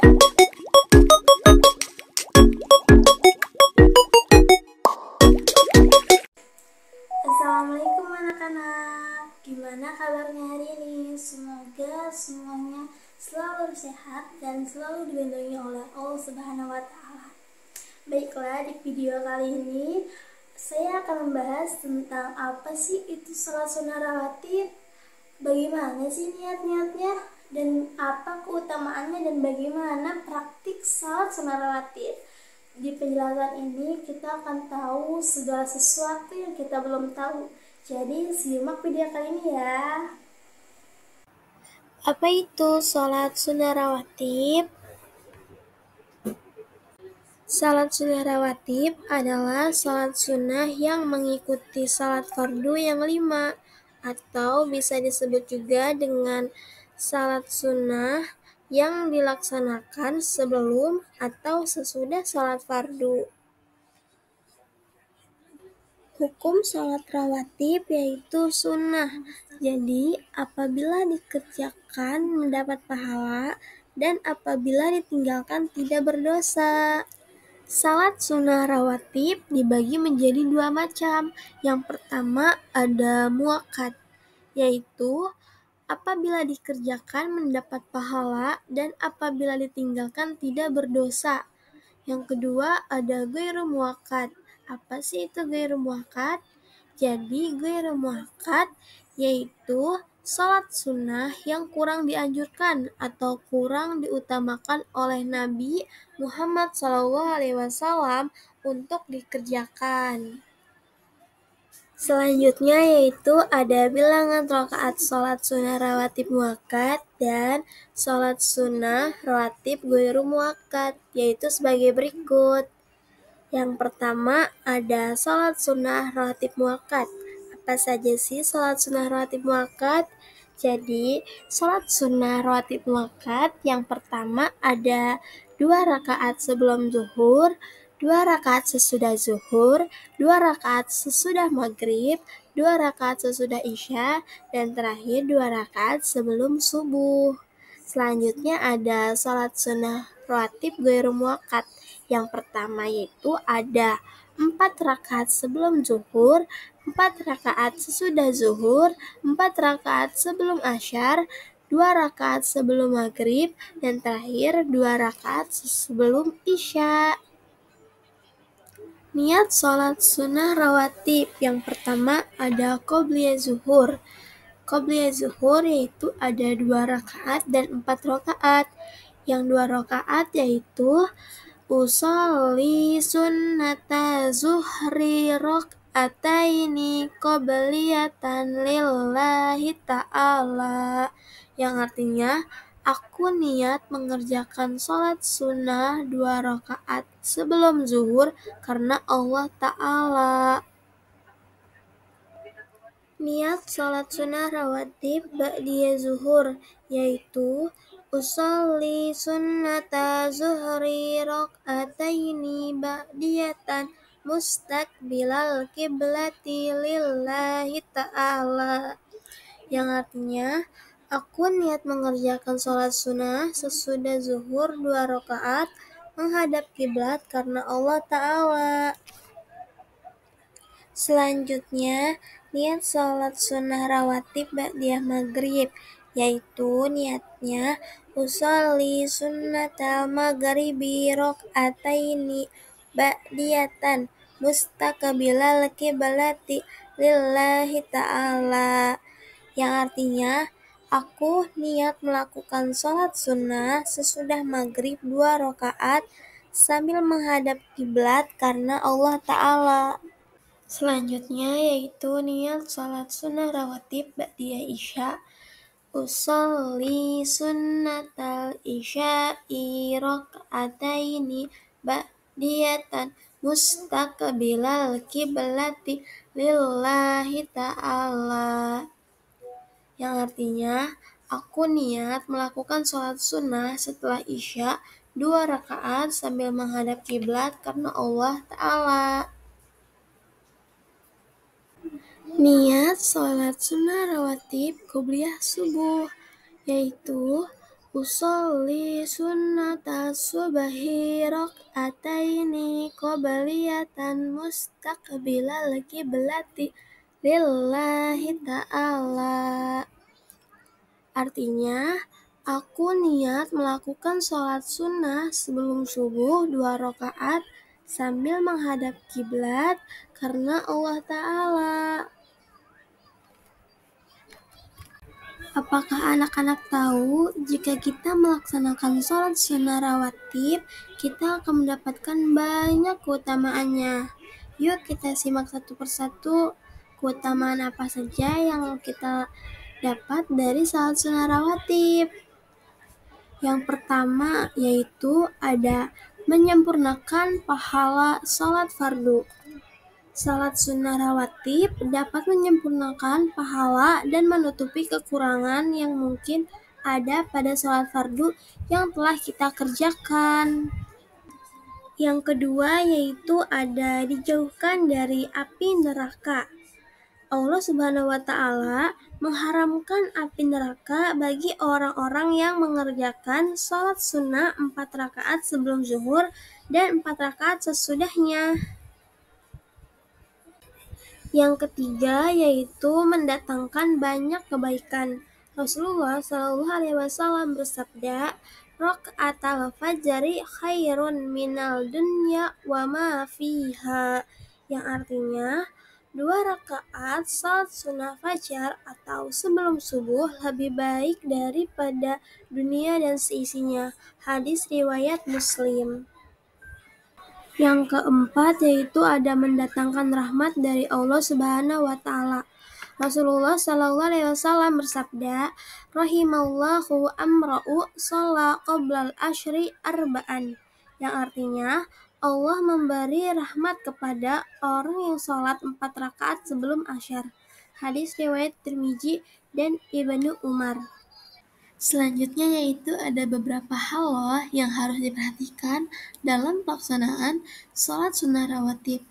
Assalamualaikum anak-anak, gimana kabarnya hari ini? Semoga semuanya selalu sehat dan selalu dilindungi oleh Allah Subhanahu wa Ta'ala. Baiklah, di video kali ini saya akan membahas tentang apa sih itu salat sunnah rawatib, bagaimana sih niat-niatnya, dan apa keutamaannya, dan bagaimana praktik salat sunnah rawatib. Di penjelasan ini kita akan tahu segala sesuatu yang kita belum tahu. Jadi simak video kali ini ya. Apa itu sholat sunnah rawatib? Salat sunnah rawatib adalah salat sunnah yang mengikuti salat fardu yang 5, atau bisa disebut juga dengan salat sunnah yang dilaksanakan sebelum atau sesudah salat fardu. Hukum salat rawatib yaitu sunnah. Jadi, apabila dikerjakan mendapat pahala, dan apabila ditinggalkan tidak berdosa. Salat sunnah rawatib dibagi menjadi 2 macam. Yang pertama ada muakkad, yaitu apabila dikerjakan mendapat pahala dan apabila ditinggalkan tidak berdosa. Yang kedua ada ghairu muakkad. Apa sih itu ghairu muakkad? Jadi ghairu muakkad yaitu salat sunnah yang kurang dianjurkan atau kurang diutamakan oleh Nabi Muhammad SAW untuk dikerjakan. Selanjutnya yaitu ada bilangan rakaat salat sunnah rawatib muakkad dan salat sunnah rawatib ghairu muakkad, yaitu sebagai berikut. Yang pertama ada salat sunnah rawatib muakkad. Apa saja sih salat sunnah rawatib muakkad? Jadi, salat sunnah rawatib muakkad yang pertama ada 2 rakaat sebelum zuhur, 2 rakaat sesudah zuhur, 2 rakaat sesudah maghrib, 2 rakaat sesudah isya, dan terakhir 2 rakaat sebelum subuh. Selanjutnya ada salat sunnah rawatib ghairu muakkad. Yang pertama yaitu ada 4 rakaat sebelum zuhur, 4 rakaat sesudah zuhur, 4 rakaat sebelum asyar, 2 rakaat sebelum maghrib, dan terakhir 2 rakaat sebelum isya. Niat sholat sunnah rawatib yang pertama ada qobliyah zuhur. Qobliyah zuhur yaitu ada 2 rakaat dan 4 rakaat. Yang 2 rakaat yaitu usolli sunnata zuhri rok'ataini qobliyatan lillahi ta'ala, yang artinya aku niat mengerjakan sholat sunnah 2 rakaat sebelum zuhur karena Allah Ta'ala. Niat sholat sunnah rawatib ba'diyah zuhur yaitu usolli sunnata zuhri rok'ataini ba'diyatan mustaqbilal kiblati lillahi ta'ala, yang artinya aku niat mengerjakan sholat sunnah sesudah zuhur 2 rakaat menghadap kiblat karena Allah Ta'ala. Selanjutnya, niat sholat sunnah rawatib ba'diyah maghrib, yaitu niatnya usolli sunnatal maghribi rok'ataini ba'diyatan mustaqbilal kiblati lillahi ta'ala, yang artinya aku niat melakukan sholat sunnah sesudah maghrib 2 rakaat sambil menghadap kiblat karena Allah Ta'ala. Selanjutnya yaitu niat sholat sunnah rawatib ba'diyah isya. Usolli sunnatal isya'i rok'ataini ba'diyatan mustaqbilal kiblati lillahi ta'ala, yang artinya aku niat melakukan sholat sunnah setelah isya 2 rakaat sambil menghadap kiblat karena Allah Ta'ala. Niat sholat sunnah rawatib qobliyah subuh, yaitu Usolli sunnata subahi rakaataini qobliyatan mustaqbilal qiblati lillahi ta'ala. Artinya, aku niat melakukan sholat sunnah sebelum subuh 2 rakaat sambil menghadap kiblat karena Allah Ta'ala. Apakah anak-anak tahu jika kita melaksanakan sholat sunnah rawatib, kita akan mendapatkan banyak keutamaannya? Yuk kita simak satu persatu keutamaan apa saja yang kita dapat dari sholat sunnah rawatib. Yang pertama yaitu ada menyempurnakan pahala sholat fardu. Salat sunnah rawatib dapat menyempurnakan pahala dan menutupi kekurangan yang mungkin ada pada salat fardu yang telah kita kerjakan. Yang kedua yaitu ada dijauhkan dari api neraka. Allah Subhanahu wa Ta'ala mengharamkan api neraka bagi orang-orang yang mengerjakan salat sunnah 4 rakaat sebelum zuhur dan 4 rakaat sesudahnya. Yang ketiga yaitu mendatangkan banyak kebaikan. Rasulullah SAW bersabda, "Raka'atal fajri khairun minal dunya wa ma fiha." Yang artinya, 2 rakaat salat sunnah fajar atau sebelum subuh lebih baik daripada dunia dan seisinya. Hadis riwayat Muslim. Yang keempat yaitu ada mendatangkan rahmat dari Allah Subhanahu wa Ta'ala. Rasulullah SAW bersabda, "Rahimallahu amra'u shalla qoblal asyri arba'an." Yang artinya, Allah memberi rahmat kepada orang yang sholat 4 rakaat sebelum asyar. Hadis riwayat Tirmizi dan Ibnu Umar. Selanjutnya yaitu ada beberapa hal loh yang harus diperhatikan dalam pelaksanaan sholat sunnah rawatib.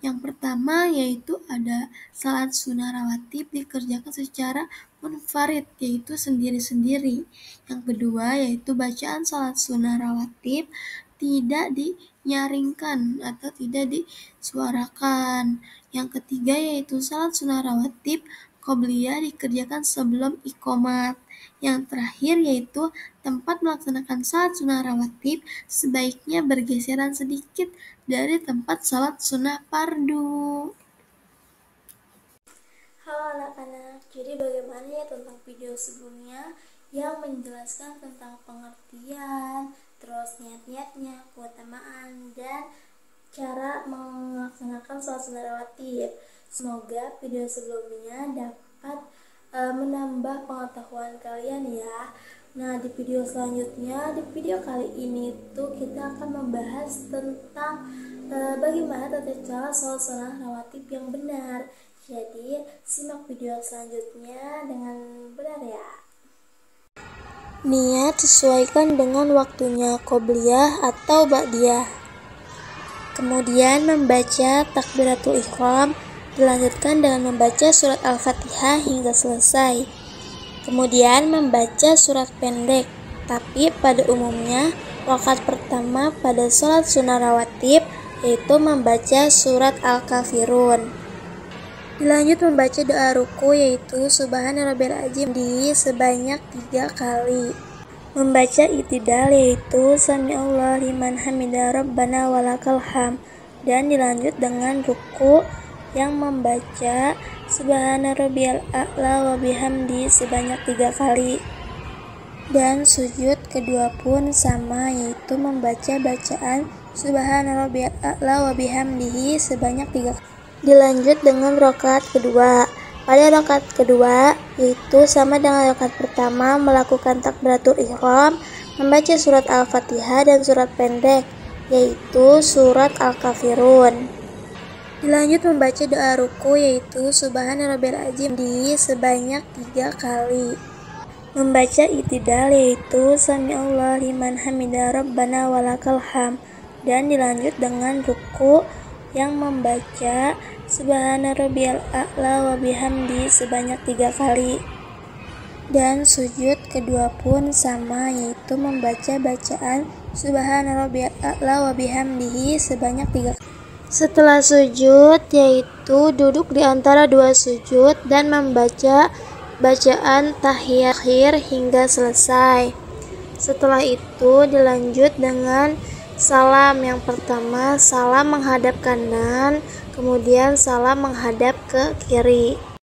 Yang pertama yaitu ada sholat sunnah rawatib dikerjakan secara munfarid, yaitu sendiri-sendiri. Yang kedua yaitu bacaan sholat sunnah rawatib tidak dinyaringkan atau tidak disuarakan. Yang ketiga yaitu sholat sunnah rawatib qobliyah dikerjakan sebelum iqomat. Yang terakhir yaitu tempat melaksanakan salat sunnah rawatib sebaiknya bergeseran sedikit dari tempat salat sunnah fardu. Halo anak-anak, jadi bagaimana ya tentang video sebelumnya yang menjelaskan tentang pengertian, terus niat-niatnya, keutamaan, dan cara melaksanakan sholat sunnah rawatib. Semoga video sebelumnya dapat menambah pengetahuan kalian ya. Nah, di video selanjutnya, di video kali ini tuh kita akan membahas tentang bagaimana tata cara sholat sunnah rawatib yang benar. Jadi, simak video selanjutnya dengan benar ya. Niat sesuaikan dengan waktunya qobliyah atau ba'diyah. Kemudian membaca takbiratul ihram, dilanjutkan dengan membaca surat Al-Fatihah hingga selesai. Kemudian membaca surat pendek, tapi pada umumnya rakaat pertama pada sholat sunnah rawatib yaitu membaca surat Al-Kafirun. Dilanjut membaca doa ruku yaitu Subhana Rabbiyal Azim sebanyak 3 kali. Membaca i'tidal yaitu Sami'allahu liman hamidah Rabbana walakal hamd, dan dilanjut dengan ruku yang membaca Subhana Rabbiyal A'la wa bihamdi sebanyak 3 kali. Dan sujud kedua pun sama yaitu membaca bacaan Subhana Rabbiyal A'la wa bihamdihi sebanyak 3 kali. Dilanjut dengan rakaat kedua. Pada rakaat kedua yaitu sama dengan rakaat pertama, melakukan takbiratul ihram, membaca surat Al-Fatihah dan surat pendek yaitu surat Al-Kafirun. Dilanjut membaca doa ruku yaitu Subhana Rabbiyal Azim sebanyak 3 kali. Membaca i'tidal yaitu Sami'allahu liman hamidah Rabbana walakal hamd, dan dilanjut dengan ruku yang membaca Subhana Rabbiyal A'la wa bihamdi sebanyak 3 kali. Dan sujud kedua pun sama, yaitu membaca bacaan Subhana rabbiyal a'la wa bihamdihi sebanyak 3 kali. Setelah sujud, yaitu duduk di antara dua sujud dan membaca bacaan tahiyat akhir hingga selesai. Setelah itu dilanjut dengan salam. Yang pertama salam menghadap kanan, kemudian salam menghadap ke kiri.